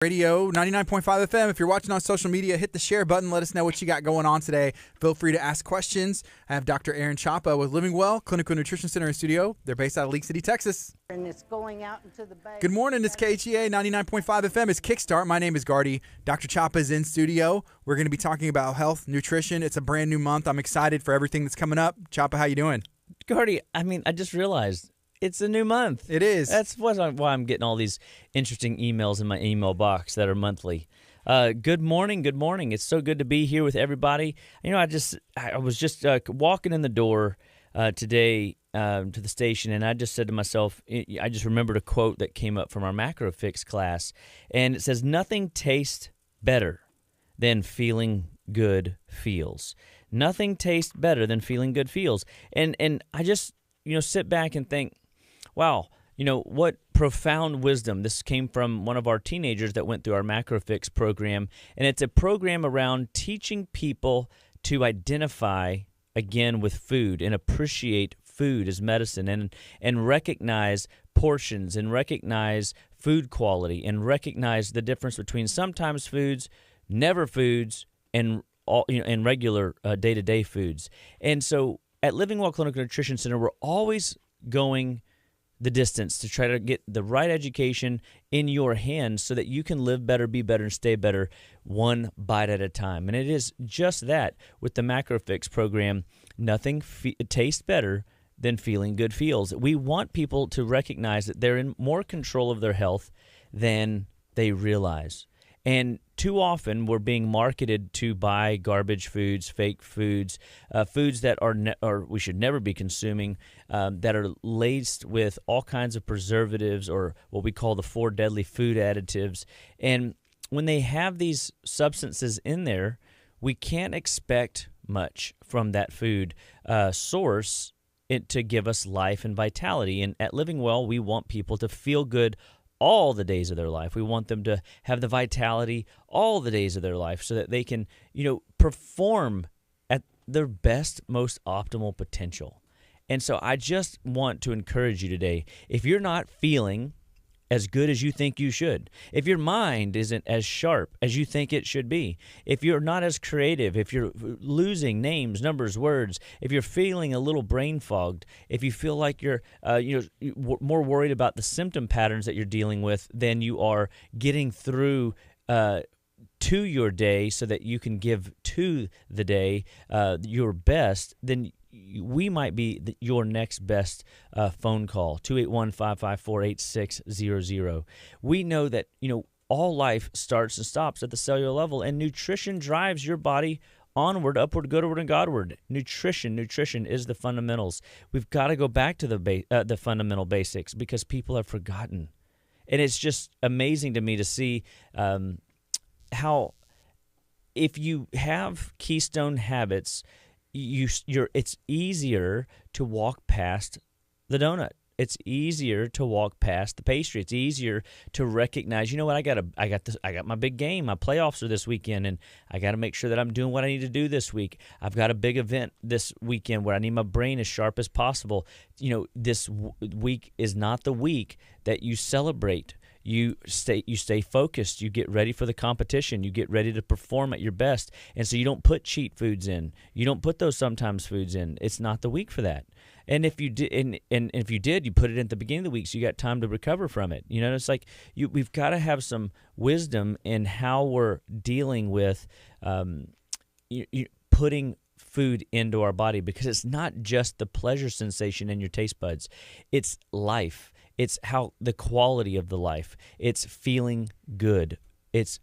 Radio 99.5 FM. If you're watching on social media, hit the share button. Let us know what you got going on today. Feel free to ask questions. I have Dr. Aaron Chapa with Living Well Clinical Nutrition Center in studio. They're based out of League City, Texas. And it's going out into the bay. Good morning. It's KHEA 99.5 FM. It's Kickstart. My name is Gardy. Dr. Chapa is in studio. We're going to be talking about health, nutrition. It's a brand new month. I'm excited for everything that's coming up. Chapa, how you doing? Gardy, I just realized it's a new month. It is. That's why I'm getting all these interesting emails in my email box that are monthly. Good morning. Good morning. It's so good to be here with everybody. You know, I was just walking in the door today to the station, and I just said to myself, I just remembered a quote that came up from our Macrofix class, and it says, "Nothing tastes better than feeling good feels." Nothing tastes better than feeling good feels. And I just, sit back and think, wow, what profound wisdom. This came from one of our teenagers that went through our Macrofix program, and it's a program around teaching people to identify, again, with food and appreciate food as medicine and recognize portions and recognize food quality and recognize the difference between sometimes foods, never foods, and and regular day-to-day foods. And so at Living Well Clinical Nutrition Center, we're always going the distance to try to get the right education in your hands so that you can live better, be better, and stay better one bite at a time. And it is just that with the Macrofix program. Nothing tastes better than feeling good feels. We want people to recognize that they're in more control of their health than they realize. And too often we're being marketed to buy garbage foods, fake foods, foods that or we should never be consuming, that are laced with all kinds of preservatives or what we call the 4 deadly food additives. And when they have these substances in there, we can't expect much from that food source to give us life and vitality. And at Living Well, we want people to feel good all the days of their life. We want them to have the vitality all the days of their life so that they can, perform at their best, most optimal potential. And so I just want to encourage you today, if you're not feeling as good as you think you should, if your mind isn't as sharp as you think it should be, if you're not as creative, if you're losing names, numbers, words, if you're feeling a little brain fogged, if you feel like you're more worried about the symptom patterns that you're dealing with than you are getting through to your day so that you can give to the day your best, then we might be your next best phone call, 281-554-8600. We know that, all life starts and stops at the cellular level, and nutrition drives your body onward, upward, goodward, and Godward. Nutrition is the fundamentals. We've got to go back to the fundamental basics because people have forgotten. And it's just amazing to me to see how if you have keystone habits, it's easier to walk past the donut. It's easier to walk past the pastry. It's easier to recognize, I got my big game. My playoffs are this weekend, and I got to make sure that I'm doing what I need to do this week. I've got a big event this weekend where I need my brain as sharp as possible. This week is not the week that you celebrate. You stay focused. You get ready for the competition. You get ready to perform at your best. And so you don't put cheat foods in. You don't put those sometimes foods in. It's not the week for that. And if you did, and if you did, you put it in at the beginning of the week, so you got time to recover from it. It's like we've got to have some wisdom in how we're dealing with putting food into our body, because it's not just the pleasure sensation in your taste buds. It's life. It's how the quality of the life. It's feeling good. It's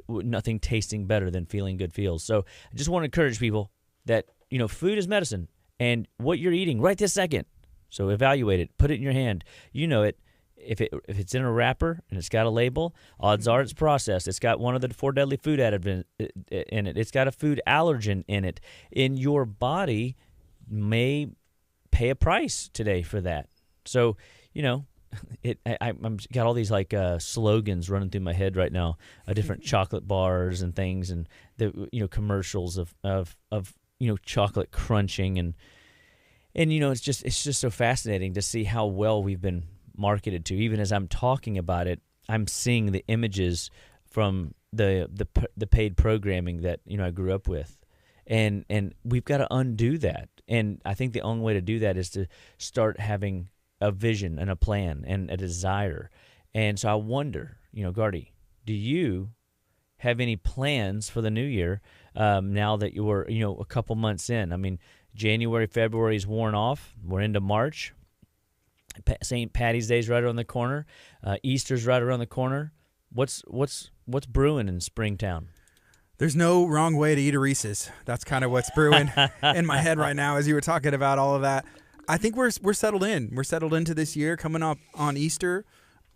nothing tasting better than feeling good feels. So I just want to encourage people that, food is medicine, and what you're eating right this second. So evaluate it. Put it in your hand. You know it. If it's in a wrapper and it's got a label, odds are it's processed. It's got one of the 4 deadly food additives in it. It's got a food allergen in it. In your body may pay a price today for that. So, I'm got all these slogans running through my head right now, different chocolate bars and things, and the commercials of chocolate crunching and it's just so fascinating to see how well we've been marketed to. Even as I'm talking about it, I'm seeing the images from the paid programming that I grew up with, and we've got to undo that. And I think the only way to do that is to start having a vision and a plan and a desire. And so I wonder, Gardy, do you have any plans for the new year now that you're a couple months in? I mean, January, February is worn off. We're into March. St. Patty's Day's right around the corner. Easter's right around the corner. What's brewing in Springtown? There's no wrong way to eat a Reese's. That's kind of what's brewing in my head right now as you were talking about all of that. I think we're settled in. We're settled into this year coming up on Easter.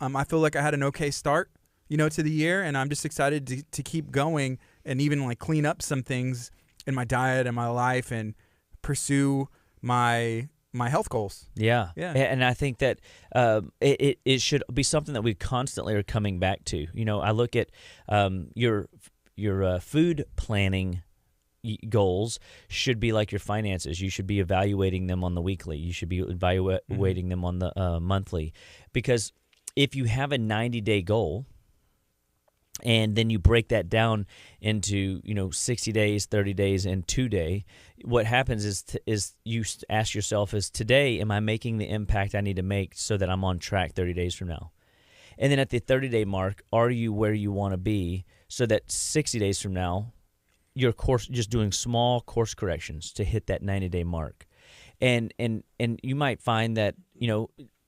I feel like I had an okay start, to the year, and I'm just excited to keep going and even like clean up some things in my diet and my life and pursue my health goals. Yeah. And I think that it should be something that we constantly are coming back to. I look at your food planning goals should be like your finances. You should be evaluating them on the weekly. You should be evaluating them on the monthly. Because if you have a 90-day goal and then you break that down into 60 days, 30 days, and 2 day, what happens is you ask yourself, is today am I making the impact I need to make so that I'm on track 30 days from now? And then at the 30-day mark, are you where you want to be so that 60 days from now, your course just doing small course corrections to hit that 90-day mark? And you might find that,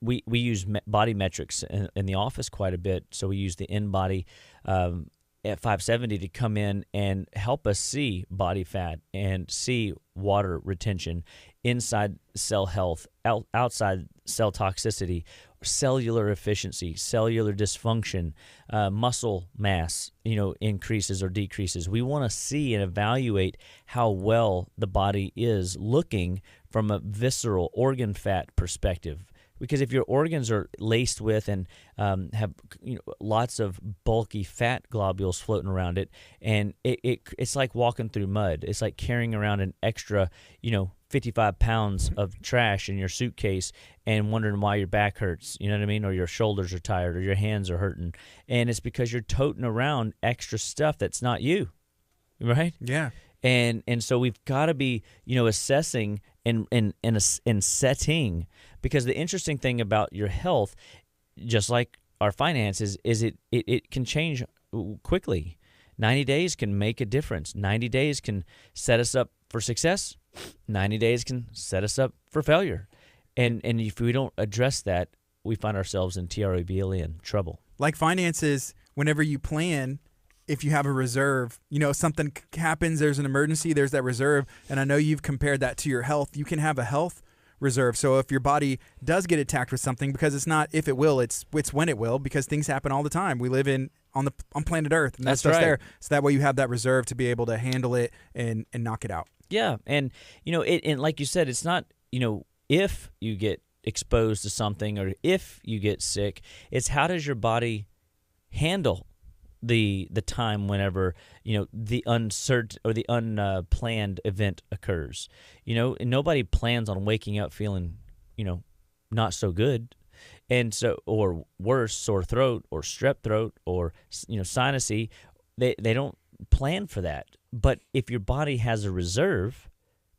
we use body metrics in the office quite a bit. So we use the InBody at 570 to come in and help us see body fat and see water retention, inside cell health, outside cell toxicity, cellular efficiency, cellular dysfunction, muscle mass, increases or decreases. We want to see and evaluate how well the body is looking from a visceral organ fat perspective. Because if your organs are laced with and have lots of bulky fat globules floating around it, and it's like walking through mud. It's like carrying around an extra 55 pounds of trash in your suitcase and wondering why your back hurts, you know what I mean, or your shoulders are tired or your hands are hurting, and it's because you're toting around extra stuff that's not you, right? Yeah. And so we've got to be assessing and setting, because the interesting thing about your health, just like our finances, is it can change quickly. 90 days can make a difference. 90 days can set us up for success. 90 days can set us up for failure. And if we don't address that, we find ourselves in trouble. Like finances, whenever you plan, if you have a reserve, something happens, there's an emergency, there's that reserve. And I know you've compared that to your health. You can have a health reserve. So if your body does get attacked with something, because it's not if it will, it's when it will, because things happen all the time. We live on planet Earth, and that's right. There. So that way you have that reserve to be able to handle it and knock it out. Yeah. And, and like you said, it's not, if you get exposed to something or if you get sick, it's how does your body handle the time whenever the uncertain or the unplanned event occurs. And nobody plans on waking up feeling not so good, and so, or worse, sore throat or strep throat or sinusy. They don't plan for that. But if your body has a reserve,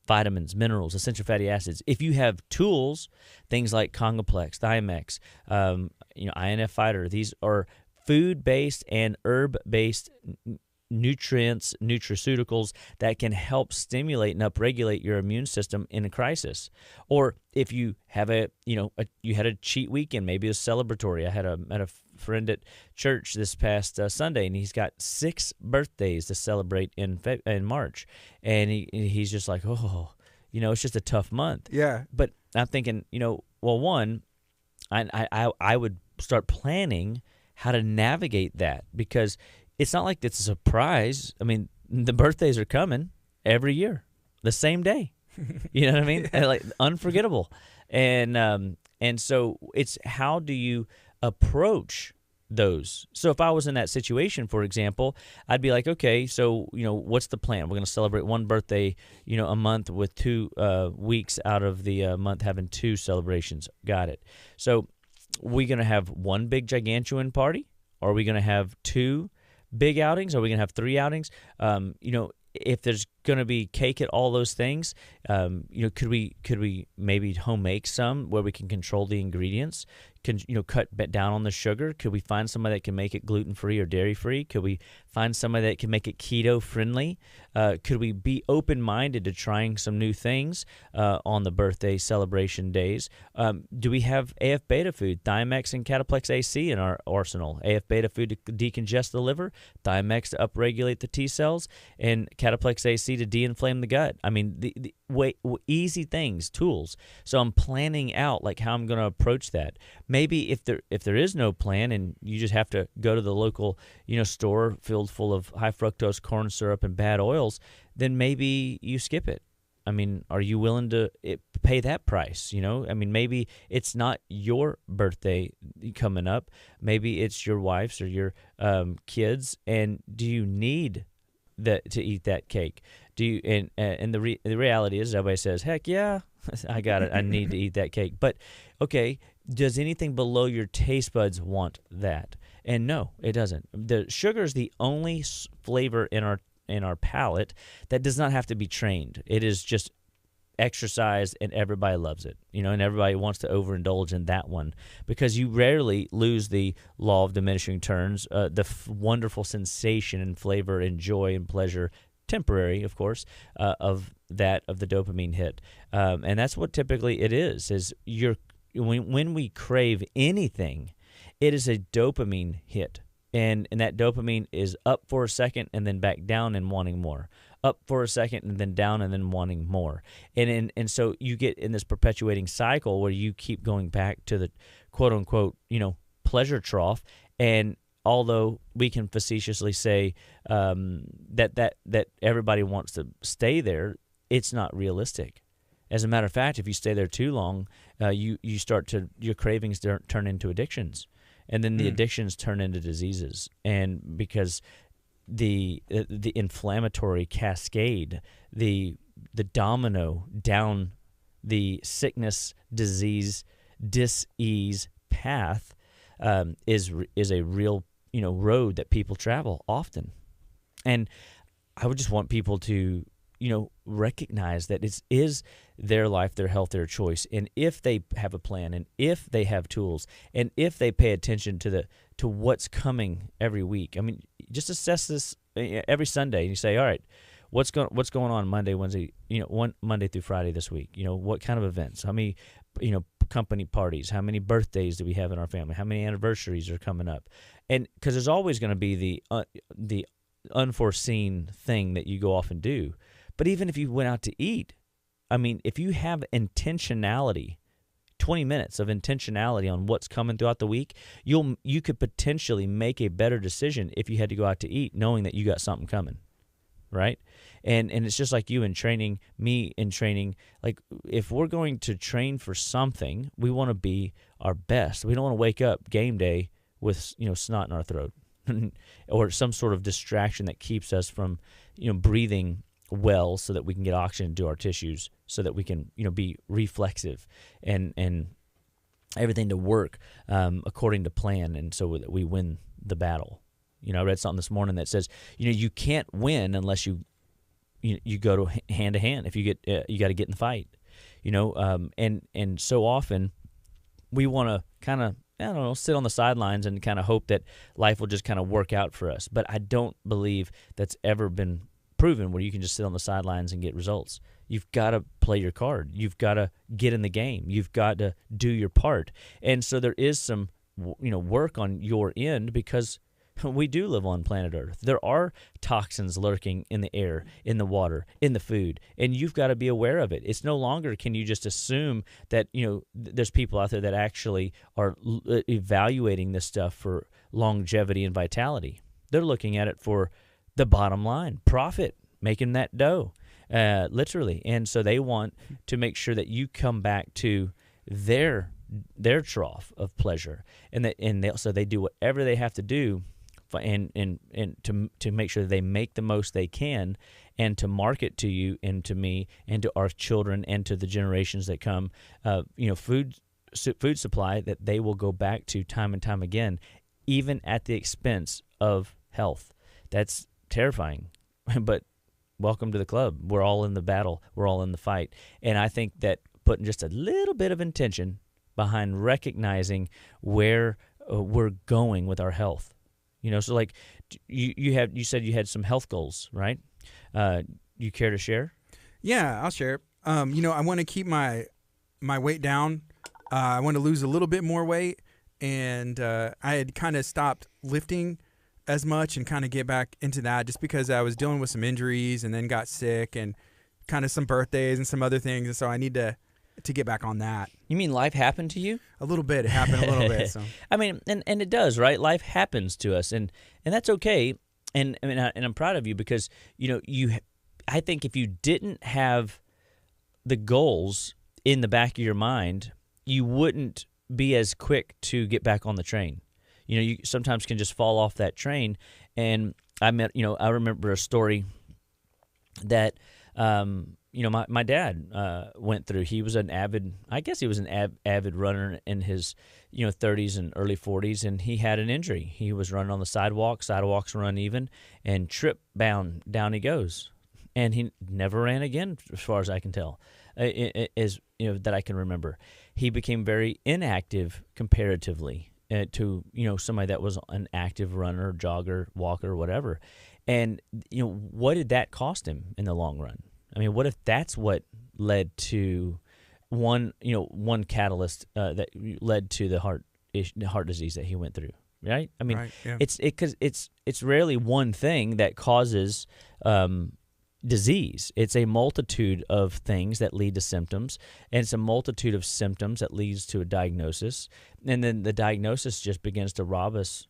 vitamins, minerals, essential fatty acids, if you have tools, things like Congoplex, Thiamex, INF Fighter, these are food-based and herb-based nutrients, nutraceuticals that can help stimulate and upregulate your immune system in a crisis. Or if you have you had a cheat weekend, maybe a celebratory. I had a friend at church this past Sunday, and he's got 6 birthdays to celebrate in March, and he's just like, it's just a tough month. Yeah. But I'm thinking, one, I would start planning how to navigate that, because it's not like it's a surprise. I mean, the birthdays are coming every year, the same day. You know what I mean? Yeah. Like unforgettable. And so it's how do you approach those? So if I was in that situation, for example, I'd be like, okay, so what's the plan? We're going to celebrate one birthday, a month, with 2 weeks out of the month having 2 celebrations. Got it. So we're going to have one big gigantuan party, Are we going to have 2 big outings? Are we going to have 3 outings? If there's going to be cake at all those things, could we maybe home make some where we can control the ingredients? Can cut down on the sugar? Could we find somebody that can make it gluten-free or dairy-free? Could we find somebody that can make it keto-friendly? Could we be open-minded to trying some new things on the birthday celebration days? Do we have AF beta food, Thiamex and Cataplex AC in our arsenal? AF beta food to decongest the liver, Thiamex to upregulate the T cells, and Cataplex AC to de-inflame the gut. I mean, the easy things, tools. So I'm planning out like how I'm going to approach that. Maybe if there is no plan and you just have to go to the local store filled full of high fructose corn syrup and bad oils, then maybe you skip it. I mean, are you willing to pay that price? I mean, maybe it's not your birthday coming up. Maybe it's your wife's or your kids. And do you need to eat that cake? Do you? And the reality is, everybody says, "Heck yeah, I got it. I need to eat that cake." But okay, does anything below your taste buds want that? And no, it doesn't. The sugar is the only flavor in our palate that does not have to be trained. It is just exercise, and everybody loves it. And everybody wants to overindulge in that one because you rarely lose the law of diminishing returns, the wonderful sensation and flavor and joy and pleasure, temporary, of course, of the dopamine hit. And that's what typically it is when we crave anything, it is a dopamine hit. And that dopamine is up for a second and then back down and wanting more. Up for a second and then down and then wanting more. And so you get in this perpetuating cycle where you keep going back to the quote-unquote, pleasure trough. And although we can facetiously say that everybody wants to stay there, it's not realistic. As a matter of fact, if you stay there too long, your cravings turn into addictions. And then the addictions turn into diseases, and because the inflammatory cascade, the domino down the sickness, disease, dis-ease path is a real road that people travel often. And I would just want people to recognize that it is their life, their health, their choice. And if they have a plan, and if they have tools, and if they pay attention to what's coming every week, I mean, just assess this every Sunday. And you say, all right, what's going on Monday, Wednesday, Monday through Friday this week? What kind of events? How many, company parties? How many birthdays do we have in our family? How many anniversaries are coming up? And because there's always going to be the unforeseen thing that you go off and do. But even if you went out to eat, I mean, if you have intentionality, 20 minutes of intentionality on what's coming throughout the week, you could potentially make a better decision if you had to go out to eat, knowing that you got something coming, right? And it's just like you in training, me in training. Like, if we're going to train for something, we want to be our best. We don't want to wake up game day with snot in our throat or some sort of distraction that keeps us from breathing well, so that we can get oxygen to our tissues, so that we can be reflexive and everything to work according to plan, and so that we win the battle. I read something this morning that says you can't win unless you go to hand. If you got to get in the fight. And so often we want to kind of sit on the sidelines and kind of hope that life will just kind of work out for us. But I don't believe that's ever been proven where you can just sit on the sidelines and get results. You've got to play your card. You've got to get in the game. You've got to do your part. And so there is some work on your end, because we do live on planet Earth. There are toxins lurking in the air, in the water, in the food, and you've got to be aware of it. It's no longer can you just assume that there's people out there that actually are evaluating this stuff for longevity and vitality. They're looking at it for the bottom line, profit, making that dough, literally. And so they want to make sure that you come back to their trough of pleasure, so they do whatever they have to do, and to make sure that they make the most they can, and to market to you and to me and to our children and to the generations that come, food supply that they will go back to time and time again. even at the expense of health. That's terrifying. But welcome to the club. We're all in the battle. We're all in the fight. And I think that putting just a little bit of intention behind recognizing where we're going with our health. So like you said you had some health goals, right? You care to share? Yeah, I'll share. I want to keep my weight down. I want to lose a little bit more weight, and I had kind of stopped lifting as much and kind of get back into that just because I was dealing with some injuries and then got sick and kind of some birthdays and some other things, and so I need to get back on that. You mean life happened to you? A little bit. It happened a little bit. So I mean, and it does, right? Life happens to us, and that's okay. And I'm proud of you because I think if you didn't have the goals in the back of your mind, you wouldn't be as quick to get back on the train. You sometimes can just fall off that train. And I remember a story that my dad went through. He was an avid runner in his 30s and early 40s, and he had an injury. He was running on the sidewalks were uneven, and trip bound down he goes. And he never ran again, as far as I can tell, that I can remember. He became very inactive comparatively to somebody that was an active runner, jogger, walker, whatever. And what did that cost him in the long run? I mean, what if that's what led to one catalyst that led to the heart disease that he went through? Right? I mean, right, yeah. It's rarely one thing that causes disease. It's a multitude of things that lead to symptoms, and it's a multitude of symptoms that leads to a diagnosis, and then the diagnosis just begins to rob us,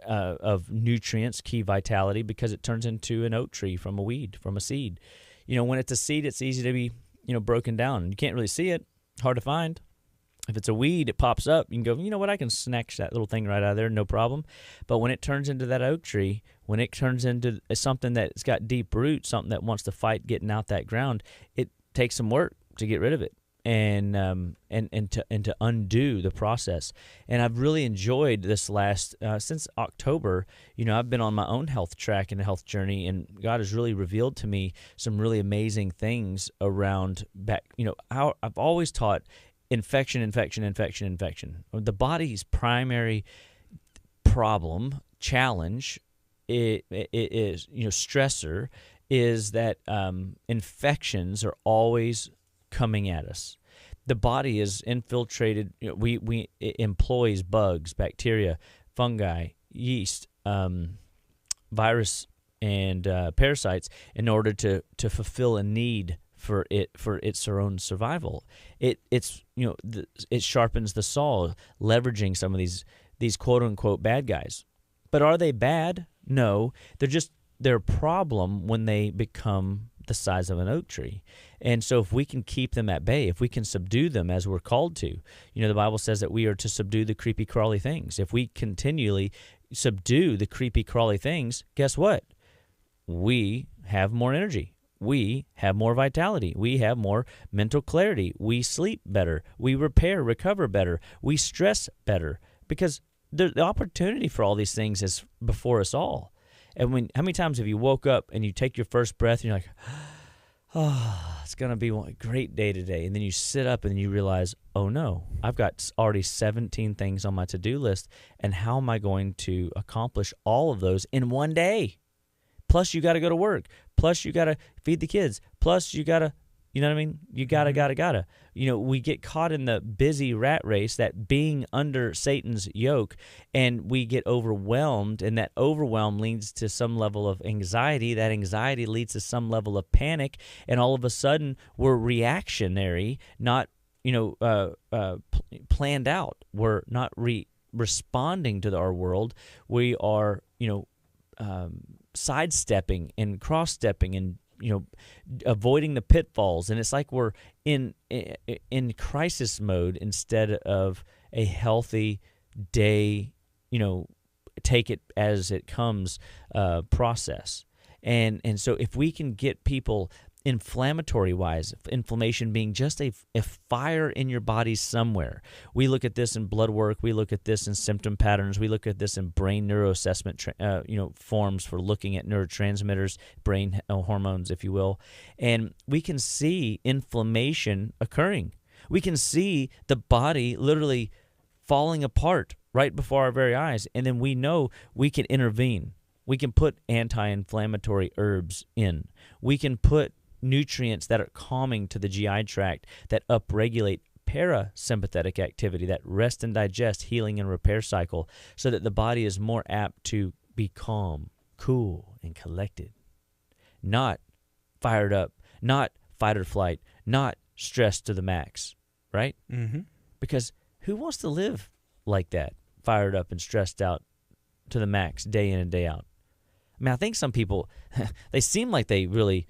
of nutrients, key vitality, because it turns into an oak tree from a weed, from a seed. When it's a seed, it's easy to be, broken down. You can't really see it, hard to find. If it's a weed, it pops up. You can go, you know what, I can snatch that little thing right out of there, no problem. But when it turns into that oak tree, when it turns into something that's got deep roots, something that wants to fight getting out that ground, it takes some work to get rid of it and to undo the process. And I've really enjoyed this last since October. I've been on my own health track and a health journey, and God has really revealed to me some really amazing things around how I've always taught. Infection. The body's primary problem, challenge, it is stressor, is that infections are always coming at us. The body is infiltrated. It employs bugs, bacteria, fungi, yeast, virus, and parasites in order to fulfill a need for its own survival. It sharpens the saw, leveraging some of these quote unquote bad guys. But are they bad? No, they're a problem when they become the size of an oak tree. And so if we can keep them at bay, if we can subdue them as we're called to, the Bible says that we are to subdue the creepy crawly things. If we continually subdue the creepy crawly things, guess what? We have more energy. We have more vitality. We have more mental clarity. We sleep better. We recover better. We stress better, because the opportunity for all these things is before us all. And how many times have you woke up and you take your first breath and you're like, oh, it's going to be a great day today. And then you sit up and you realize, oh no, I've got already 17 things on my to-do list. And how am I going to accomplish all of those in one day? Plus, you got to go to work. Plus, you got to feed the kids. Plus, you got to, you know what I mean? You gotta. We get caught in the busy rat race, that being under Satan's yoke, and we get overwhelmed, and that overwhelm leads to some level of anxiety. That anxiety leads to some level of panic, and all of a sudden, we're reactionary, not, planned out. We're not responding to our world. We are, sidestepping and cross-stepping and avoiding the pitfalls, and it's like we're in crisis mode instead of a healthy day, take it as it comes process. And so if we can get people inflammatory-wise, inflammation being just a fire in your body somewhere. We look at this in blood work. We look at this in symptom patterns. We look at this in brain neuroassessment, forms for looking at neurotransmitters, brain hormones, if you will. And we can see inflammation occurring. We can see the body literally falling apart right before our very eyes, and then we know we can intervene. We can put anti-inflammatory herbs in. We can put nutrients that are calming to the GI tract, that upregulate parasympathetic activity, that rest and digest, healing and repair cycle, so that the body is more apt to be calm, cool, and collected. Not fired up, not fight or flight, not stressed to the max, right? Mm-hmm. Because who wants to live like that, fired up and stressed out to the max day in and day out? I mean, I think some people, they seem like they really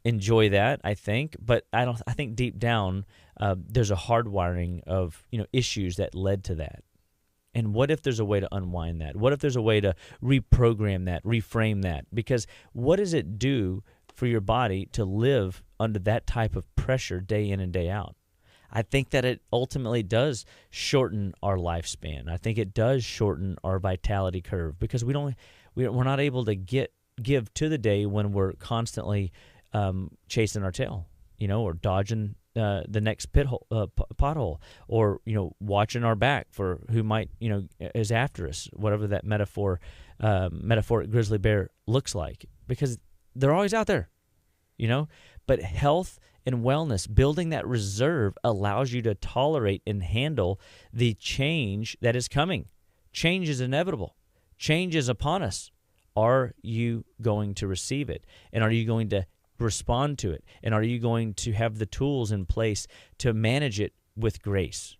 enjoy that, I think, but I think deep down there's a hardwiring of issues that led to that. And what if there's a way to unwind that? What if there's a way to reprogram that, reframe that? Because what does it do for your body to live under that type of pressure day in and day out? I think that it ultimately does shorten our lifespan. I think it does shorten our vitality curve, because we're not able to give to the day when we're constantly chasing our tail, or dodging the next pothole, or watching our back for who might is after us, whatever that metaphoric grizzly bear looks like, because they're always out there, But health and wellness, building that reserve, allows you to tolerate and handle the change that is coming. Change is inevitable. Change is upon us. Are you going to receive it? And are you going to respond to it? And are you going to have the tools in place to manage it with grace?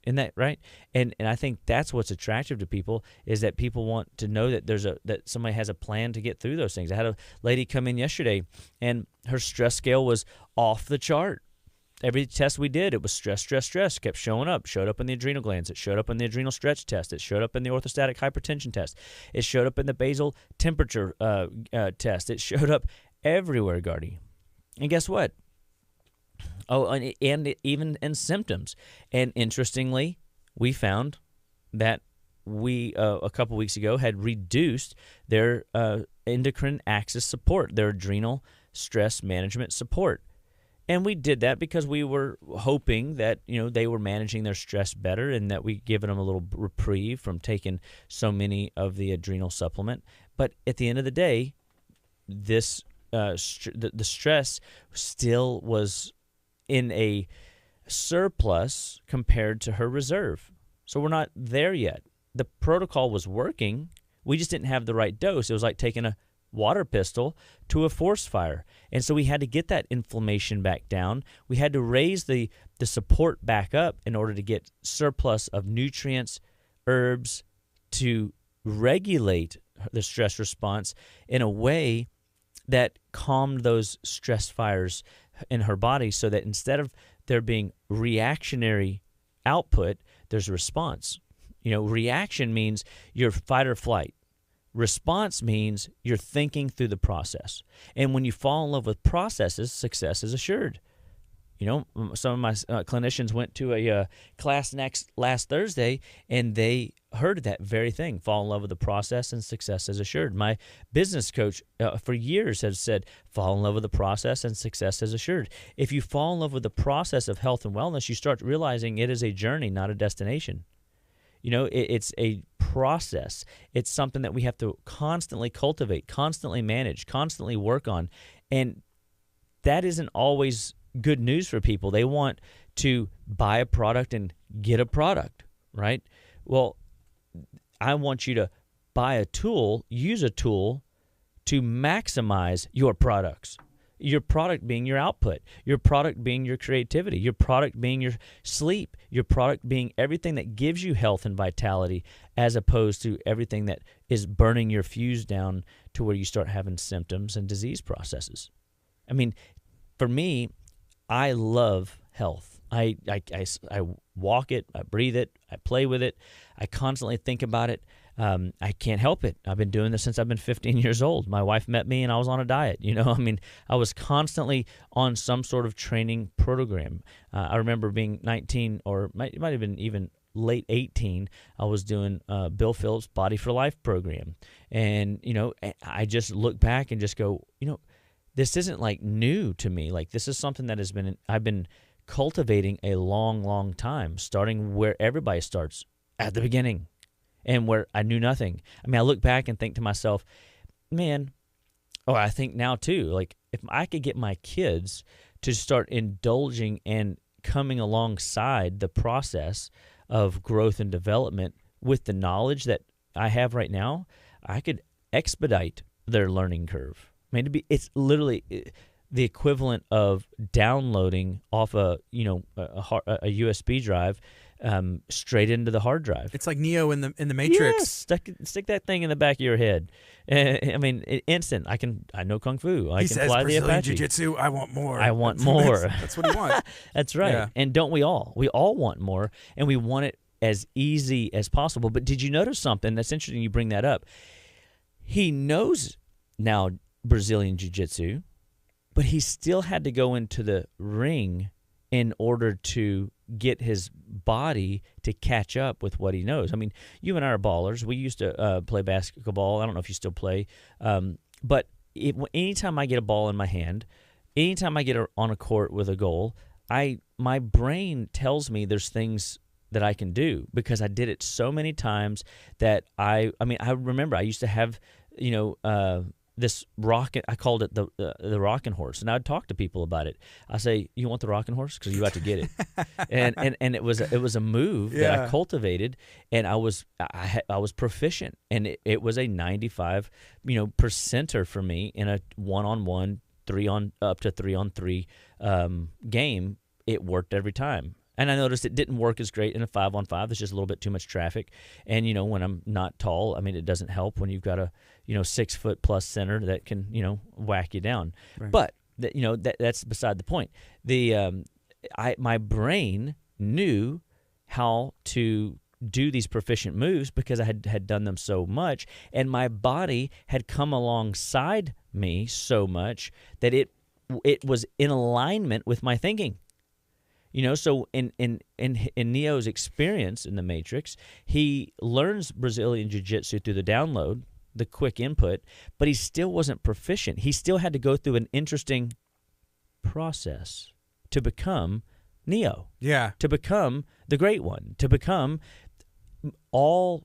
Isn't that right? And I think that's what's attractive to people, is that people want to know that that somebody has a plan to get through those things. I had a lady come in yesterday, and her stress scale was off the chart. Every test we did, it was stress, stress, stress, kept showing up. Showed up in the adrenal glands. It showed up in the adrenal stretch test. It showed up in the orthostatic hypertension test. It showed up in the basal temperature test. It showed up everywhere, Gardy. And guess what? Oh, and even in symptoms. And interestingly, we found that we, a couple weeks ago, had reduced their endocrine axis support, their adrenal stress management support. And we did that because we were hoping that, they were managing their stress better, and that we given them a little reprieve from taking so many of the adrenal supplement. But at the end of the day, this the stress still was in a surplus compared to her reserve. So we're not there yet. The protocol was working. We just didn't have the right dose. It was like taking a water pistol to a forest fire. And so we had to get that inflammation back down. We had to raise the support back up in order to get surplus of nutrients, herbs, to regulate the stress response in a way that calmed those stress fires in her body, so that instead of there being reactionary output, there's a response. Reaction means you're fight or flight. Response means you're thinking through the process. And when you fall in love with processes, success is assured. Some of my clinicians went to a class last Thursday, and they heard that very thing: fall in love with the process, and success is assured. My business coach for years has said, fall in love with the process, and success is assured. If you fall in love with the process of health and wellness, you start realizing it is a journey, not a destination. It's a process. It's something that we have to constantly cultivate, constantly manage, constantly work on. And that isn't always good news for people. They want to buy a product and get a product, right? Well, I want you to buy a tool, use a tool to maximize your products. Your product being your output, your product being your creativity, your product being your sleep, your product being everything that gives you health and vitality, as opposed to everything that is burning your fuse down to where you start having symptoms and disease processes. I mean, for me, I love health. I walk it, I breathe it, I play with it, I constantly think about it. I can't help it. I've been doing this since I've been 15 years old. My wife met me and I was on a diet. I mean, I was constantly on some sort of training program. I remember being 19 or it might have been even late 18, I was doing Bill Phillips' Body for Life program. And, I just look back and just go, this isn't like new to me. Like this is something that I've been cultivating a long, long time, starting where everybody starts, at the beginning, and where I knew nothing. I mean, I look back and think to myself, man, I think now too, like if I could get my kids to start indulging and coming alongside the process of growth and development with the knowledge that I have right now, I could expedite their learning curve. I mean, it's literally the equivalent of downloading off a USB drive straight into the hard drive. It's like Neo in the Matrix. Yes, stick that thing in the back of your head. I mean, instant. I know Kung Fu. I can fly the Apache. Jiu-Jitsu, I want more. I want more. That's what he wants. That's right. Yeah. And don't we all? We all want more, and we want it as easy as possible. But did you notice something? That's interesting you bring that up. He knows now Brazilian Jiu-Jitsu, but he still had to go into the ring in order to get his body to catch up with what he knows. I mean, you and I are ballers. We used to play basketball. I don't know if you still play. But anytime I get a ball in my hand, anytime I get on a court with a goal, my brain tells me there's things that I can do because I did it so many times that I remember I used to have, this rocket, I called it the rocking horse, and I'd talk to people about it. I say, "You want the rocking horse? Because you got to get it." and it was a move that I cultivated, and I was proficient, and it was a 95 percenter for me in a 1-on-1 up to 3-on-3 game. It worked every time. And I noticed it didn't work as great in a 5-on-5. There's just a little bit too much traffic. And, when I'm not tall, I mean, it doesn't help when you've got a, 6-foot-plus center that can, whack you down. Right. But, that's beside the point. My brain knew how to do these proficient moves because I had done them so much. And my body had come alongside me so much that it was in alignment with my thinking. So in Neo's experience in the Matrix, he learns Brazilian Jiu-Jitsu through the download, the quick input, but he still wasn't proficient. He still had to go through an interesting process to become Neo. Yeah. To become the Great One. To become all,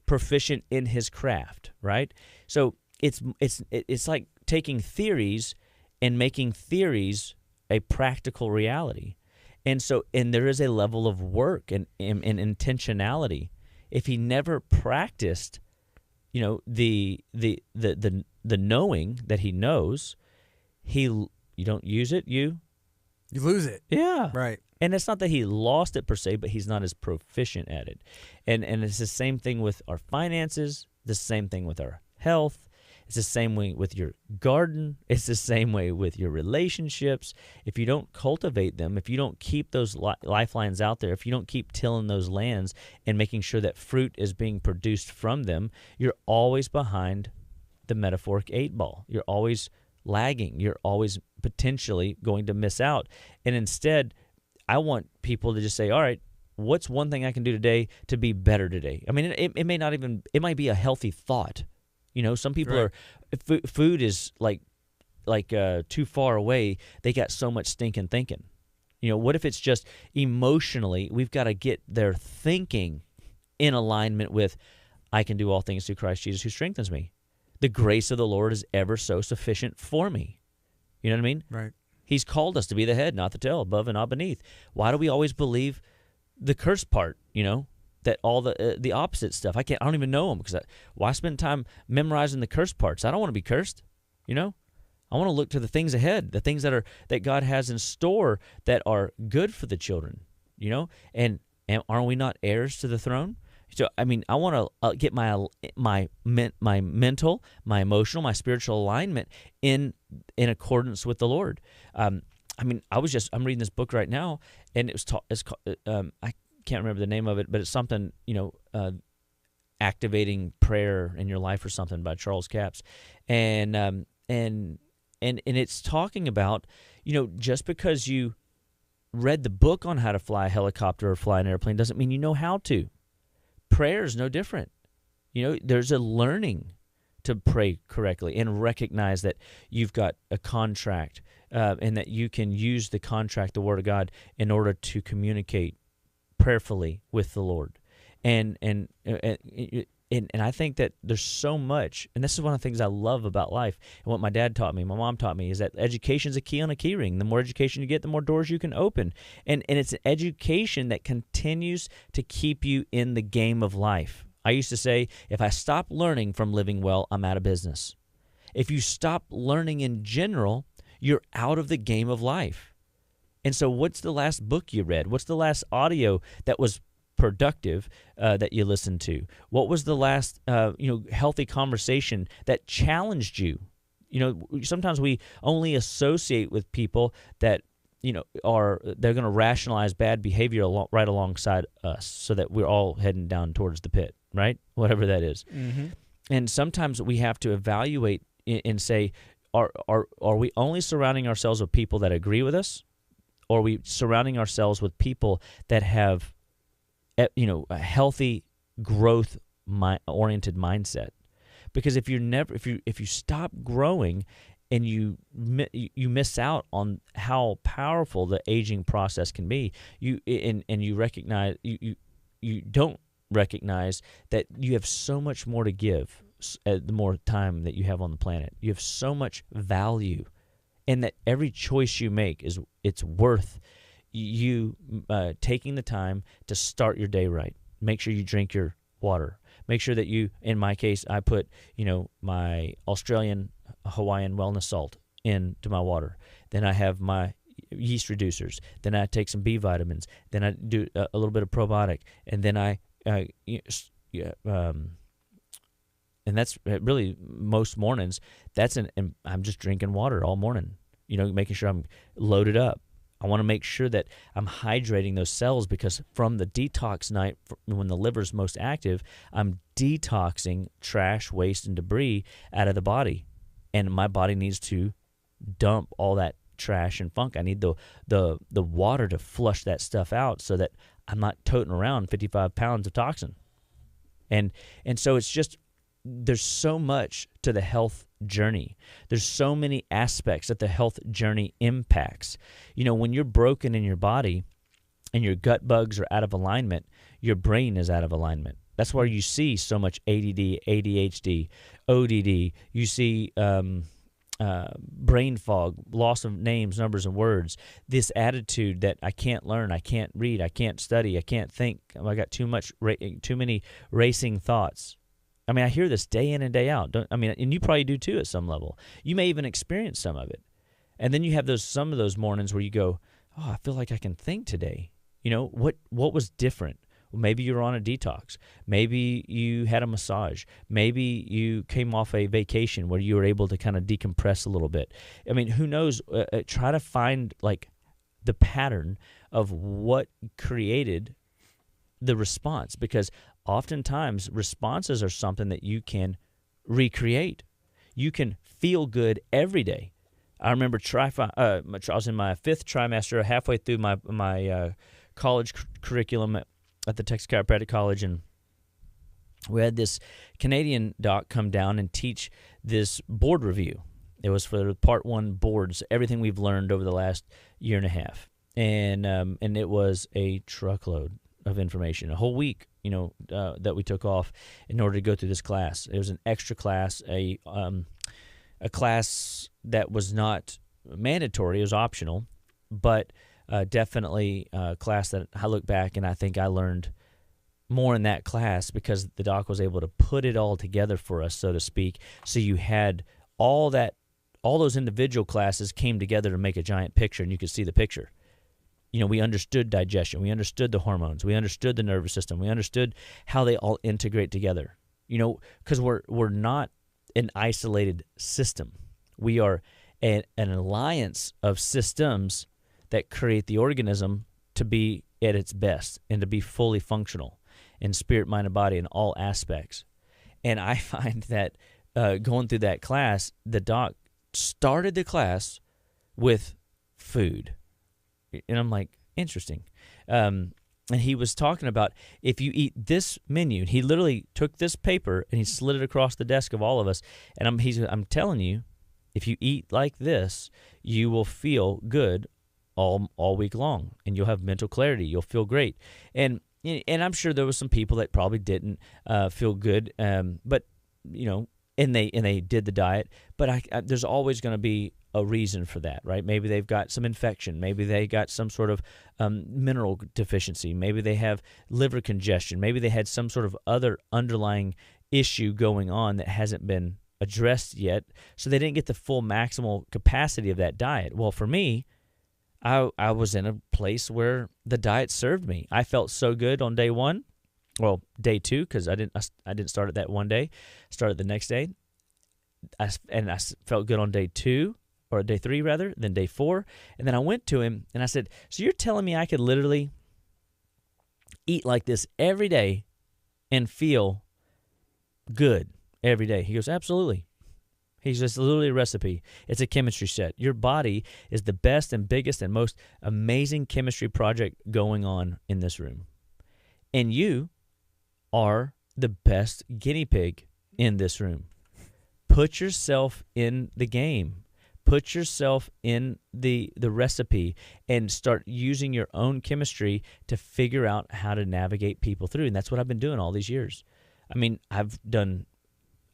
proficient in his craft, right? So it's like taking theories and making theories a practical reality. And there is a level of work and intentionality. If he never practiced, the knowing that he knows, you don't use it, you lose it. Yeah. Right. And it's not that he lost it per se, but he's not as proficient at it. And it's the same thing with our finances, the same thing with our health. It's the same way with your garden. It's the same way with your relationships. If you don't cultivate them, if you don't keep those lifelines out there, if you don't keep tilling those lands and making sure that fruit is being produced from them, you're always behind the metaphoric 8-ball. You're always lagging. You're always potentially going to miss out. And instead, I want people to just say, all right, what's one thing I can do today to be better today? I mean, it might be a healthy thought. Some people are food is like too far away. They got so much stinking thinking. What if it's just emotionally, we've got to get their thinking in alignment with, I can do all things through Christ Jesus who strengthens me. The grace of the Lord is ever so sufficient for me. You know what I mean? Right. He's called us to be the head, not the tail, above and not beneath. Why do we always believe the curse part, that all the opposite stuff? I don't even know them because why spend time memorizing the curse parts? I don't want to be cursed, I want to look to the things ahead, the things that God has in store that are good for the children, and aren't we not heirs to the throne? So I mean, I want to get my mental, my emotional, my spiritual alignment in accordance with the Lord. I'm reading this book right now, and it's called, I can't remember the name of it, but it's something, activating prayer in your life or something by Charles Capps. And it's talking about, just because you read the book on how to fly a helicopter or fly an airplane doesn't mean you know how to. Prayer is no different. There's a learning to pray correctly and recognize that you've got a contract and that you can use the contract, the Word of God, in order to communicate prayerfully with the Lord. And I think that there's so much, and this is one of the things I love about life, and what my dad taught me, my mom taught me, is that education's a key on a key ring. The more education you get, the more doors you can open. And it's an education that continues to keep you in the game of life. I used to say, if I stop learning from living well, I'm out of business. If you stop learning in general, you're out of the game of life. And so what's the last book you read? What's the last audio that was productive that you listened to? What was the last healthy conversation that challenged you? Sometimes we only associate with people that they're going to rationalize bad behavior right alongside us, so that we're all heading down towards the pit, right? Whatever that is. Mm-hmm. And sometimes we have to evaluate and say, are we only surrounding ourselves with people that agree with us, or are we surrounding ourselves with people that have a healthy growth oriented mindset? Because if you stop growing and you miss out on how powerful the aging process can be, you recognize you don't recognize that you have so much more to give the more time that you have on the planet. You have so much value, and that every choice you make it's worth you taking the time to start your day right. Make sure you drink your water. Make sure that you, in my case, I put my Australian Hawaiian wellness salt into my water. Then I have my yeast reducers. Then I take some B vitamins. Then I do a little bit of probiotic, and then and that's really most mornings. I'm just drinking water all morning. Making sure I'm loaded up. I want to make sure that I'm hydrating those cells, because from the detox night, when the liver's most active, I'm detoxing trash, waste, and debris out of the body. And my body needs to dump all that trash and funk. I need the water to flush that stuff out, so that I'm not toting around 55 pounds of toxin. And so it's just, there's so much to the health journey. There's so many aspects that the health journey impacts. When you're broken in your body and your gut bugs are out of alignment, your brain is out of alignment. That's where you see so much ADD, ADHD, ODD. You see brain fog, loss of names, numbers, and words. This attitude that I can't learn, I can't read, I can't study, I can't think. I got too many racing thoughts. I hear this day in and day out. And you probably do too at some level. You may even experience some of it. And then you have some of those mornings where you go, oh, I feel like I can think today. What was different? Well, maybe you were on a detox. Maybe you had a massage. Maybe you came off a vacation where you were able to kind of decompress a little bit. Who knows? Try to find the pattern of what created the response, because oftentimes responses are something that you can recreate. You can feel good every day. I remember I was in my 5th trimester, halfway through my college curriculum at the Texas Chiropractic College, and we had this Canadian doc come down and teach this board review. It was for the Part 1 boards, everything we've learned over the last year and a half. And it was a truckload of information, a whole week, that we took off in order to go through this class. It was an extra class, a class that was not mandatory, it was optional, but definitely a class that I look back and I think I learned more in that class, because the doc was able to put it all together for us, so to speak. So you had all those individual classes came together to make a giant picture, and you could see the picture. We understood digestion, we understood the hormones, we understood the nervous system, we understood how they all integrate together. Because we're not an isolated system. We are an alliance of systems that create the organism to be at its best and to be fully functional in spirit, mind, and body in all aspects. And I find that going through that class, the doc started the class with food. And I'm like, interesting. And he was talking about if you eat this menu, he literally took this paper and he slid it across the desk of all of us. And I'm telling you, if you eat like this, you will feel good all week long, and you'll have mental clarity. You'll feel great. And I'm sure there was some people that probably didn't feel good, but and they did the diet. But there's always going to be a reason for that, right? Maybe they've got some infection. Maybe they got some sort of mineral deficiency. Maybe they have liver congestion. Maybe they had some sort of other underlying issue going on that hasn't been addressed yet, so they didn't get the full maximal capacity of that diet. Well, for me, I was in a place where the diet served me. I felt so good on day one. Well, day two, because I didn't start it that one day. Started the next day. I felt good on day two, or day three rather, then day four. And then I went to him and I said, so you're telling me I could literally eat like this every day and feel good every day? He goes, absolutely. He's just literally a recipe. It's a chemistry set. Your body is the best and biggest and most amazing chemistry project going on in this room. And you are the best guinea pig in this room. Put yourself in the game. Put yourself in the recipe and start using your own chemistry to figure out how to navigate people through. And that's what I've been doing all these years. I mean, I've done,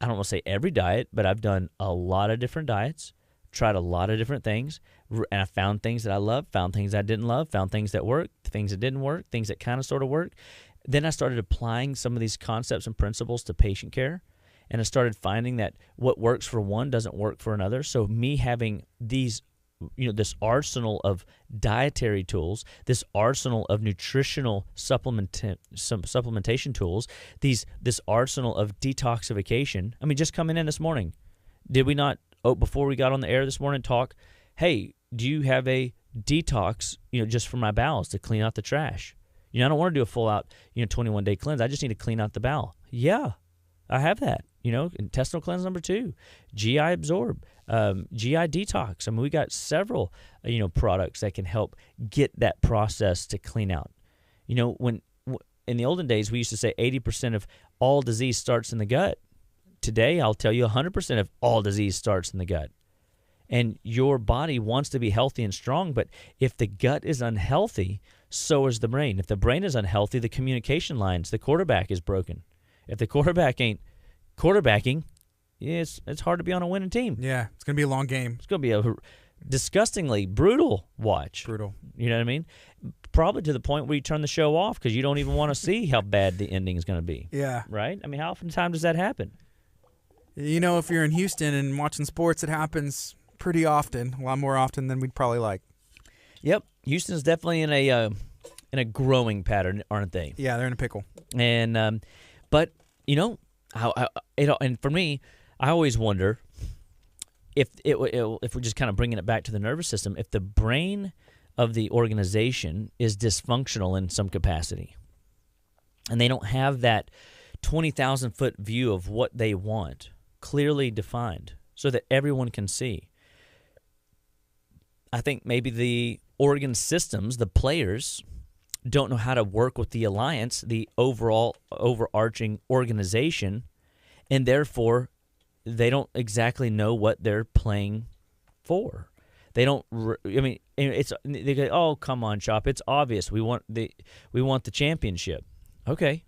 I don't want to say every diet, but I've done a lot of different diets, tried a lot of different things, and I found things that I loved, found things I didn't love, found things that worked, things that didn't work, things that kind of sort of worked. Then I started applying some of these concepts and principles to patient care, and I started finding that what works for one doesn't work for another. So me having these, this arsenal of dietary tools, this arsenal of nutritional supplementation tools, this arsenal of detoxification. I mean, just coming in this morning, did we not, before we got on the air this morning, talk, hey, do you have a detox, just for my bowels to clean out the trash? I don't want to do a full out, 21-day cleanse. I just need to clean out the bowel. Yeah, I have that. Intestinal Cleanse number 2, GI Absorb, GI Detox. I mean, we got several, products that can help get that process to clean out. When in the olden days, we used to say 80% of all disease starts in the gut. Today, I'll tell you 100% of all disease starts in the gut. And your body wants to be healthy and strong, but if the gut is unhealthy, so is the brain. If the brain is unhealthy, the communication lines, the quarterback is broken. If the quarterback ain't quarterbacking, it's hard to be on a winning team. Yeah, it's going to be a long game. It's going to be a disgustingly brutal watch. Brutal. You know what I mean? Probably to the point where you turn the show off because you don't even want to see how bad the ending is going to be. Yeah. Right? I mean, how often does that happen? If you're in Houston and watching sports, it happens pretty often, a lot more often than we'd probably like. Yep. Houston's definitely in a growing pattern, aren't they? Yeah, they're in a pickle. And but and for me, I always wonder if we're just kind of bringing it back to the nervous system, if the brain of the organization is dysfunctional in some capacity, and they don't have that 20,000-foot view of what they want clearly defined so that everyone can see. I think maybe the organ systems, the players, don't know how to work with the alliance, the overall overarching organization, and therefore they don't exactly know what they're playing for. They don't. They go, "Oh, come on, Chop. It's obvious. We want the championship." Okay,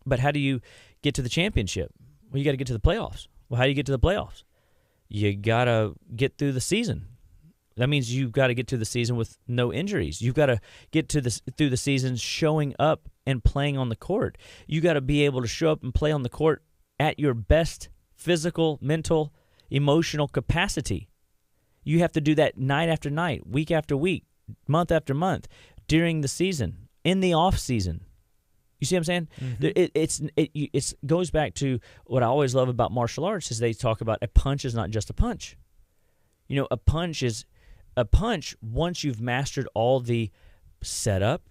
but how do you get to the championship? Well, you got to get to the playoffs. Well, how do you get to the playoffs? You got to get through the season. That means you've got to get to the season with no injuries. You've got to get through the season showing up and playing on the court. You got to be able to show up and play on the court at your best physical, mental, emotional capacity. You have to do that night after night, week after week, month after month, during the season, in the off season. You see what I'm saying? Mm-hmm. It goes back to what I always love about martial arts is they talk about a punch is not just a punch. A punch is a punch once you've mastered all the setup,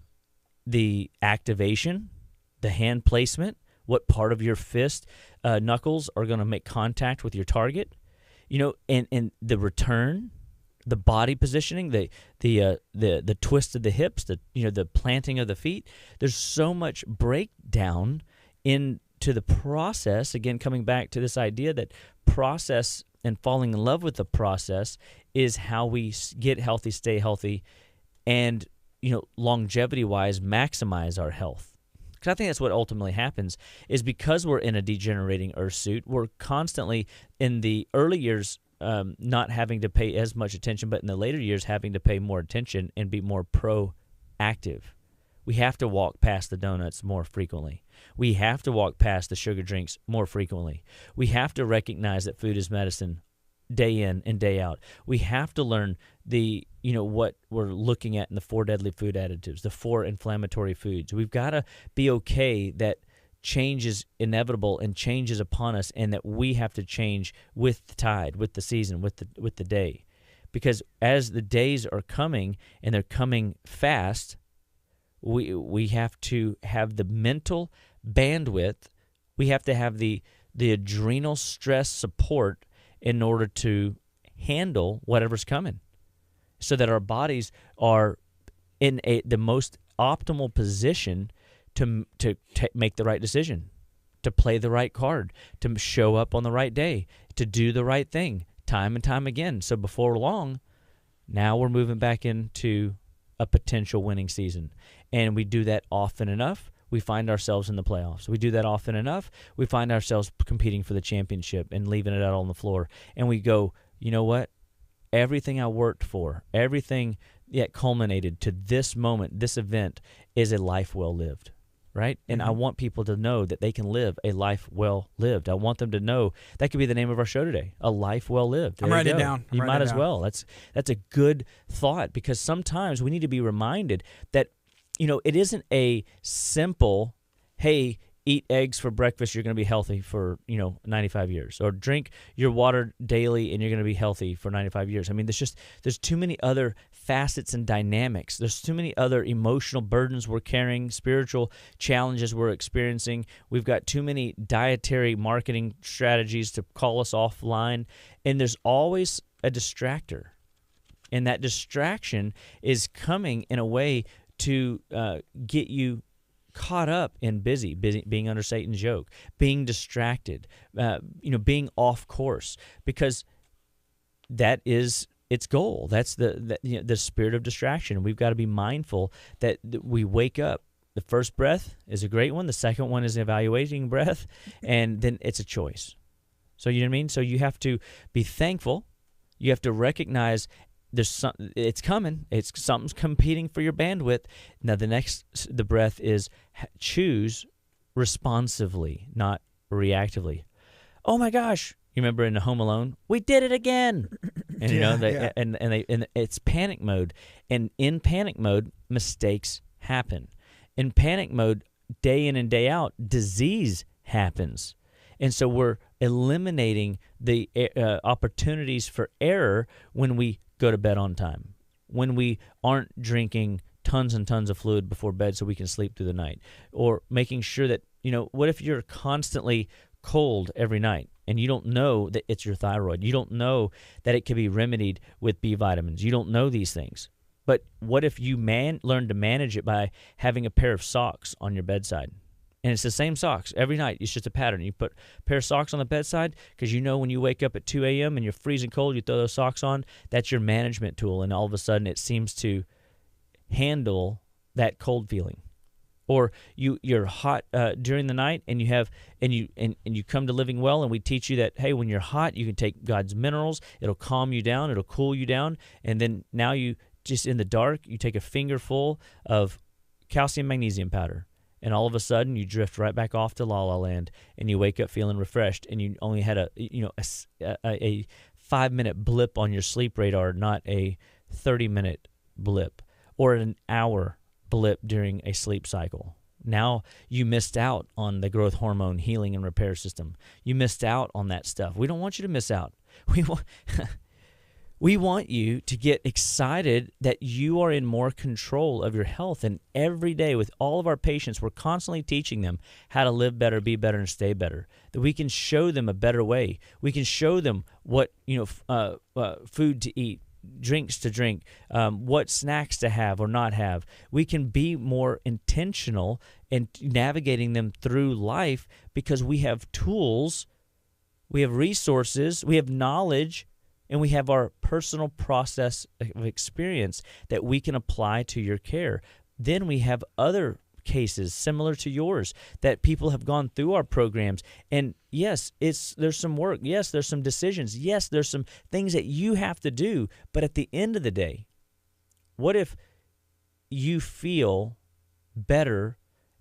the activation, the hand placement, what part of your fist knuckles are going to make contact with your target, and the return, the body positioning, the twist of the hips, the planting of the feet. There's so much breakdown into the process. Again, coming back to this idea that process and falling in love with the process is how we get healthy, stay healthy, and longevity-wise maximize our health. Because I think that's what ultimately happens, is because we're in a degenerating earth suit, we're constantly in the early years not having to pay as much attention, but in the later years having to pay more attention and be more proactive. We have to walk past the donuts more frequently. We have to walk past the sugar drinks more frequently. We have to recognize that food is medicine day in and day out. We have to learn what we're looking at in the 4 deadly food additives, the 4 inflammatory foods. We've got to be okay that change is inevitable and change is upon us, and that we have to change with the tide, with the season, with the day. Because as the days are coming, and they're coming fast, we have to have the mental bandwidth. We have to have the adrenal stress support in order to handle whatever's coming, so that our bodies are in the most optimal position to make the right decision, to play the right card, to show up on the right day, to do the right thing time and time again. So before long, now we're moving back into a potential winning season. And we do that often enough, we find ourselves in the playoffs. We do that often enough, we find ourselves competing for the championship and leaving it out on the floor. And we go, you know what? Everything I worked for, everything that culminated to this moment, this event, is a life well lived, right? And I want people to know that they can live a life well lived. I want them to know that could be the name of our show today, a life well lived. I'm writing it down. You might as well. That's a good thought, because sometimes we need to be reminded that it isn't a simple, hey, eat eggs for breakfast, you're going to be healthy for 95 years, or drink your water daily and you're going to be healthy for 95 years. I mean, there's too many other facets and dynamics. There's too many other emotional burdens we're carrying, spiritual challenges we're experiencing. We've got too many dietary marketing strategies to call us offline, and there's always a distractor, and that distraction is coming in a way to get you caught up in busy, being under Satan's yoke, being distracted, being off course, because that is its goal. That's the spirit of distraction. We've got to be mindful that we wake up. The first breath is a great one. The second one is an evaluating breath, and then it's a choice. So you know what I mean? So you have to be thankful. You have to recognize it's coming. Something's competing for your bandwidth. Now the breath is choose responsively, not reactively. Oh my gosh! You remember in Home Alone, we did it again, and and it's panic mode. And in panic mode, mistakes happen. In panic mode, day in and day out, disease happens. And so we're eliminating the opportunities for error when we go to bed on time, when we aren't drinking tons and tons of fluid before bed so we can sleep through the night, or making sure that, what if you're constantly cold every night and you don't know that it's your thyroid? You don't know that it can be remedied with B vitamins. You don't know these things. But what if you learn to manage it by having a pair of socks on your bedside? And it's the same socks every night. It's just a pattern. You put a pair of socks on the bedside because when you wake up at 2 a.m. and you're freezing cold, you throw those socks on. That's your management tool, and all of a sudden it seems to handle that cold feeling. Or you're hot during the night, and you come to Living Well, and we teach you that, hey, when you're hot, you can take God's minerals. It'll calm you down. It'll cool you down. And then now you just in the dark, you take a fingerful of calcium magnesium powder. And all of a sudden, you drift right back off to La La Land, and you wake up feeling refreshed. And you only had a 5-minute blip on your sleep radar, not a 30-minute blip, or an hour blip during a sleep cycle. Now you missed out on the growth hormone healing and repair system. You missed out on that stuff. We don't want you to miss out. We want you to get excited that you are in more control of your health. And every day with all of our patients, we're constantly teaching them how to live better, be better, and stay better. That we can show them a better way. We can show them what, food to eat, drinks to drink, what snacks to have or not have. We can be more intentional in navigating them through life because we have tools, we have resources, we have knowledge, and we have our personal process of experience that we can apply to your care. Then we have other cases similar to yours that people have gone through our programs. And yes, there's some work. Yes, there's some decisions. Yes, there's some things that you have to do. But at the end of the day, what if you feel better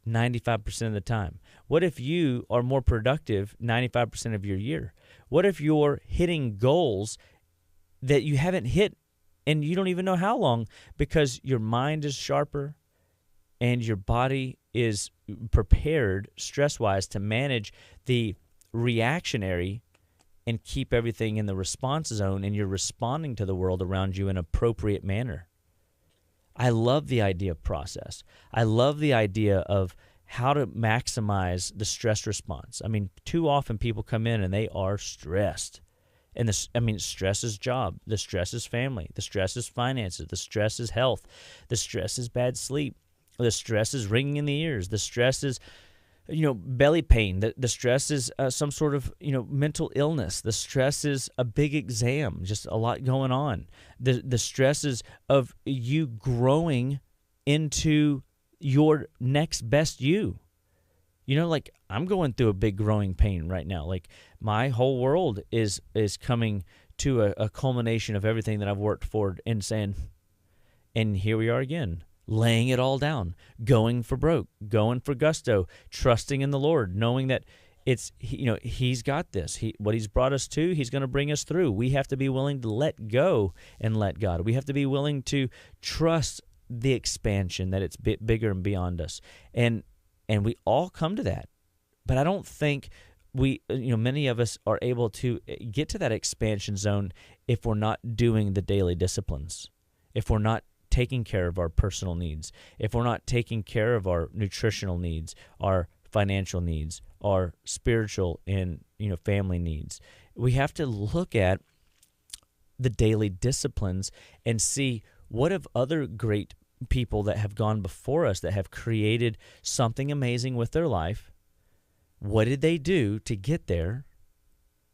95% of the time? What if you are more productive 95% of your year? What if you're hitting goals that you haven't hit and you don't even know how long because your mind is sharper and your body is prepared stress-wise to manage the reactionary and keep everything in the response zone, and you're responding to the world around you in an appropriate manner? I love the idea of process. I love the idea of how to maximize the stress response. I mean, too often people come in and they are stressed. And stress is job. The stress is family. The stress is finances. The stress is health. The stress is bad sleep. The stress is ringing in the ears. The stress is, belly pain. The stress is some sort of, mental illness. The stress is a big exam, just a lot going on. The stress is of you growing into your next best you. I'm going through a big growing pain right now. Like, my whole world is coming to a culmination of everything that I've worked for and saying, and here we are again, laying it all down, going for broke, going for gusto, trusting in the Lord, knowing that He's got this. What He's brought us to, He's going to bring us through. We have to be willing to let go and let God. We have to be willing to trust the expansion that it's bigger and beyond us. And we all come to that. But I don't think many of us are able to get to that expansion zone if we're not doing the daily disciplines, if we're not taking care of our personal needs, if we're not taking care of our nutritional needs, our financial needs, our spiritual and family needs. We have to look at the daily disciplines and see what have other great people that have gone before us that have created something amazing with their life. What did they do to get there?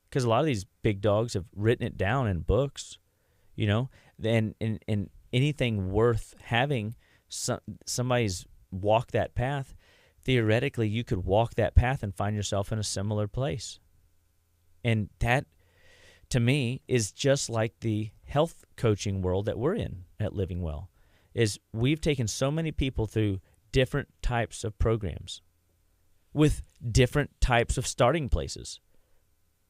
Because a lot of these big dogs have written it down in books, and anything worth having, somebody's walked that path. Theoretically, you could walk that path and find yourself in a similar place. And that, to me, is just like the health coaching world that we're in at Living Well, is we've taken so many people through different types of programs with different types of starting places,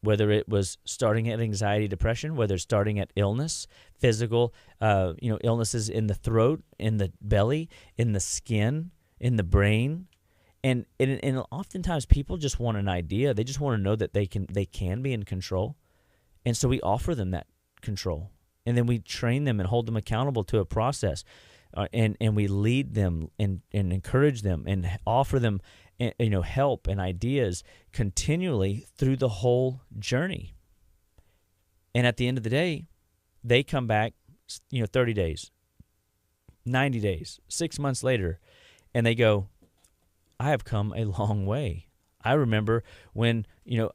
whether it was starting at anxiety, depression, whether it's starting at illness, physical, illnesses in the throat, in the belly, in the skin, in the brain. And oftentimes people just want an idea. They just want to know that they can be in control. And so we offer them that control. And then we train them and hold them accountable to a process. And we lead them and encourage them and offer them help and ideas continually through the whole journey. And at the end of the day, they come back 30 days, 90 days, 6 months later, and they go, I have come a long way. I remember when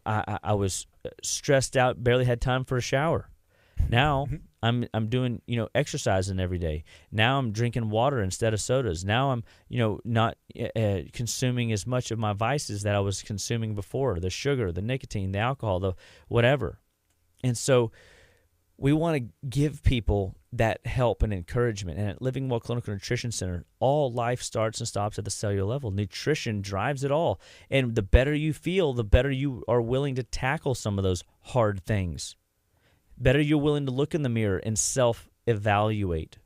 I was stressed out, barely had time for a shower. Now I'm doing exercising every day. Now I'm drinking water instead of sodas. Now I'm not consuming as much of my vices that I was consuming before, the sugar, the nicotine, the alcohol, the whatever. And so we want to give people that help and encouragement. And at Living Well Clinical Nutrition Center, all life starts and stops at the cellular level. Nutrition drives it all. And the better you feel, the better you are willing to tackle some of those hard things. Better you're willing to look in the mirror and self-evaluate.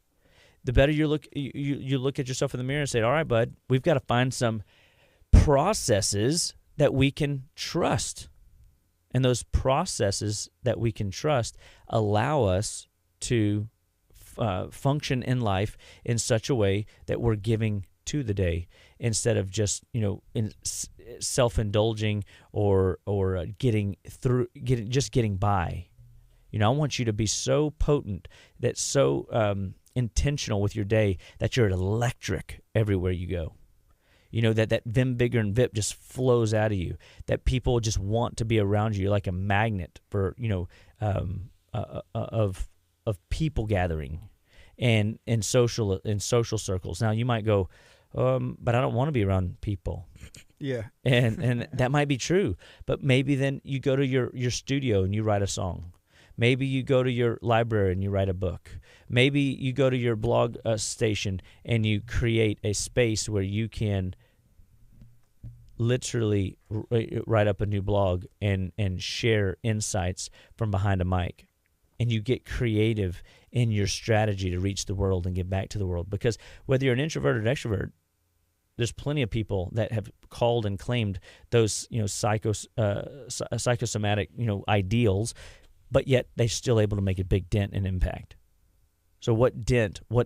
The better you look at yourself in the mirror and say, all right, bud, we've got to find some processes that we can trust. And those processes that we can trust allow us to function in life in such a way that we're giving to the day instead of just self-indulging or getting by. I want you to be so potent, that's so intentional with your day, that you're electric everywhere you go. That vim, vigor, and vip just flows out of you, that people just want to be around you. You're like a magnet for, of people gathering and in social circles. Now, you might go, but I don't want to be around people. Yeah. And that might be true, but maybe then you go to your studio and you write a song. Maybe you go to your library and you write a book. Maybe you go to your blog station and you create a space where you can literally write up a new blog and share insights from behind a mic. And you get creative in your strategy to reach the world and get back to the world. Because whether you're an introvert or an extrovert, there's plenty of people that have called and claimed those psychosomatic ideals, but yet they're still able to make a big dent and impact. So what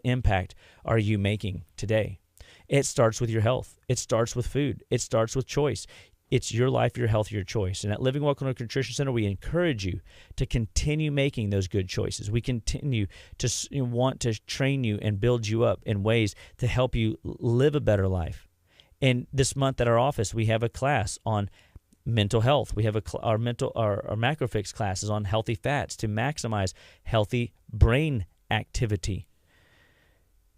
impact are you making today? It starts with your health. It starts with food. It starts with choice. It's your life, your health, your choice. And at Living Well Clinical Nutrition Center, we encourage you to continue making those good choices. We continue to want to train you and build you up in ways to help you live a better life. And this month at our office, we have a class on mental health. We have our macrofix classes on healthy fats to maximize healthy brain activity.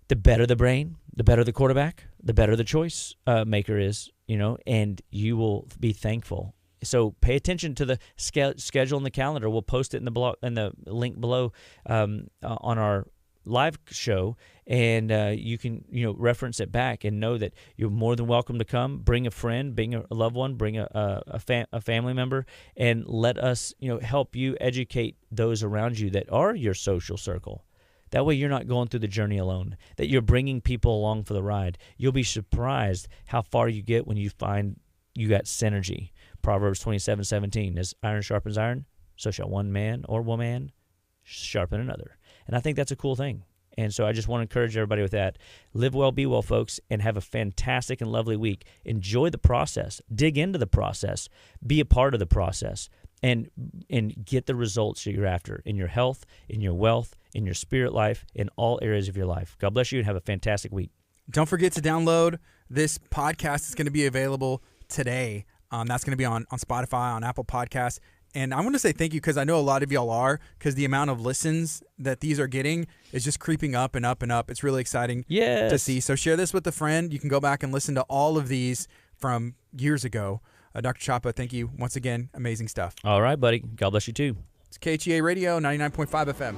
The better the brain, the better the quarterback, the better the choice maker is, and you will be thankful. So pay attention to the schedule and the calendar. We'll post it in the blog, in the link below on our live show, and you can reference it back and know that you're more than welcome to come. Bring a friend, bring a loved one, bring a family member, and let us help you educate those around you that are your social circle. That way you're not going through the journey alone, that you're bringing people along for the ride. You'll be surprised how far you get when you find you got synergy. Proverbs 27:17, as iron sharpens iron, so shall one man or woman sharpen another. And I think that's a cool thing. And so I just want to encourage everybody with that. Live well, be well, folks, and have a fantastic and lovely week. Enjoy the process. Dig into the process. Be a part of the process. And get the results that you're after in your health, in your wealth, in your spirit life, in all areas of your life. God bless you and have a fantastic week. Don't forget to download this podcast. It's going to be available today. That's going to be on Spotify, on Apple Podcasts. And I want to say thank you because I know a lot of y'all are, because the amount of listens that these are getting is just creeping up and up and up. It's really exciting to see. So share this with a friend. You can go back and listen to all of these from years ago. Dr. Chapa, thank you once again. Amazing stuff. All right, buddy. God bless you too. It's KHEA Radio, 99.5 FM.